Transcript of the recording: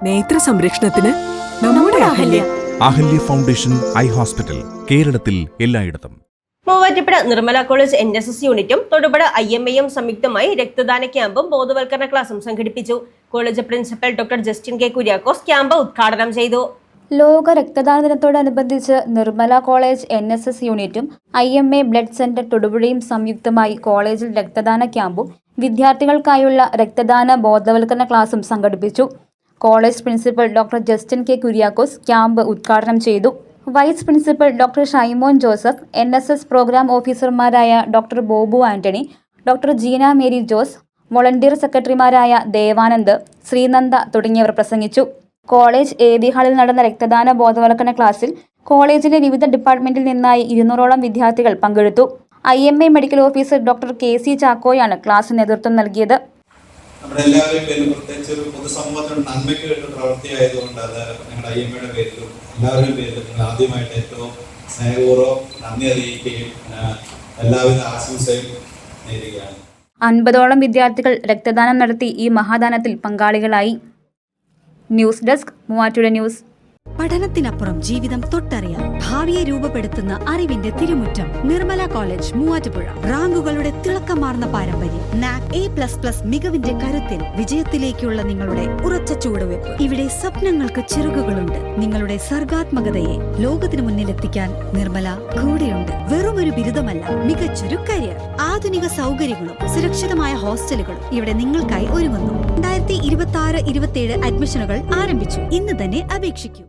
നേത്ര സംരക്ഷണത്തിന് നമ്മുടെ Ahalya. Ahalya foundation eye hospital, കേരളത്തിൽ എല്ലായിടത്തും. മൂവാറ്റുപുഴ നിർമ്മല കോളേജ് NSS യൂണിറ്റും തൊടുപുഴ IMAയും സംയുക്തമായി രക്തദാന ക്യാമ്പും ബോധവൽക്കരണ ക്ലാസും സംഘടിപ്പിച്ചു. College principal doctor Justin K Kuriakose camp ഉദ്ഘാടനം ചെയ്തു. ലോക രക്തദാന ദിനത്തോടനുബന്ധിച്ച് നിർമ്മല കോളേജ് NSS യൂണിറ്റും IMA ബ്ലഡ് സെന്റർ തൊടുപുഴയും സംയുക്തമായി കോളേജിൽ രക്തദാന ക്യാമ്പും വിദ്യാർത്ഥികൾക്കായുള്ള രക്തദാന ബോധവൽക്കരണ ക്ലാസും സംഘടിപ്പിച്ചു. College principal doctor Justin K Kuriakose camp ഉദ്ഘാടനം ചെയ്തു. Vice principal doctor Shaimon Joseph, NSS programme ഓഫീസർമാരായ doctor Bobu Antony, doctor Jeena Mary Jose, volunteer സെക്രട്ടറിമാരായ ദേവാനന്ദ്, ശ്രീനന്ദ തുടങ്ങിയവർ പ്രസംഗിച്ചു. കോളേജ് AV ഹാളിൽ നടന്ന രക്തദാന ബോധവൽക്കരണ ക്ലാസ്സിൽ കോളേജിലെ വിവിധ ഡിപ്പാർട്ട്മെന്റിൽ നിന്നായി 200ഓളം വിദ്യാർത്ഥികൾ പങ്കെടുത്തു. IMA medical officer doctor KC ചാക്കോയാണ് ക്ലാസ്സിന് നേതൃത്വം നൽകിയത്. നമ്മുടെ എല്ലാവരുടെയും പേരിലും പ്രത്യേകിച്ച് ഒരു പൊതുസമൂഹത്തിന് നന്മയ്ക്ക് വേണ്ട പ്രവൃത്തിയായതുകൊണ്ട് അത് ഞങ്ങളുടെ IMAയുടെ പേരിലും എല്ലാവരുടെയും പേരിലും നിങ്ങൾ ആദ്യമായിട്ട് ഏറ്റവും സ്നേഹപൂർവ്വം നന്ദി അറിയിക്കുകയും എല്ലാവിധ ആശംസയും നേരുകയാണ്. 50ഓളം വിദ്യാർത്ഥികൾ രക്തദാനം നടത്തി ഈ മഹാദാനത്തിൽ പങ്കാളികളായി. News desk, Muvattupuzha news. പഠനത്തിനപ്പുറം ജീവിതം തൊട്ടറിയാം. ഭാവിയെ രൂപപ്പെടുത്തുന്ന അറിവിന്റെ തിരുമുറ്റം നിർമ്മല കോളേജ് മൂവാറ്റുപുഴ. റാങ്കുകളുടെ തിളക്കമാർന്ന പാരമ്പര്യം. NAC A++ മികവിന്റെ കരുത്തിൽ വിജയത്തിലേക്കുള്ള നിങ്ങളുടെ ഉറച്ച ചുവടുവെപ്പ്. ഇവിടെ സ്വപ്നങ്ങൾക്ക് ചിറകുകളുണ്ട്. നിങ്ങളുടെ സർഗാത്മകതയെ ലോകത്തിന് മുന്നിലെത്തിക്കാൻ നിർമ്മല കൂടെയുണ്ട്. വെറുമൊരു ബിരുദമല്ല, മികച്ചൊരു കരിയർ. ആധുനിക സൗകര്യങ്ങളും സുരക്ഷിതമായ ഹോസ്റ്റലുകളും ഇവിടെ നിങ്ങൾക്കായി ഒരുങ്ങുന്നു. 2026-27 അഡ്മിഷനുകൾ ആരംഭിച്ചു. ഇന്ന് തന്നെ അപേക്ഷിക്കൂ.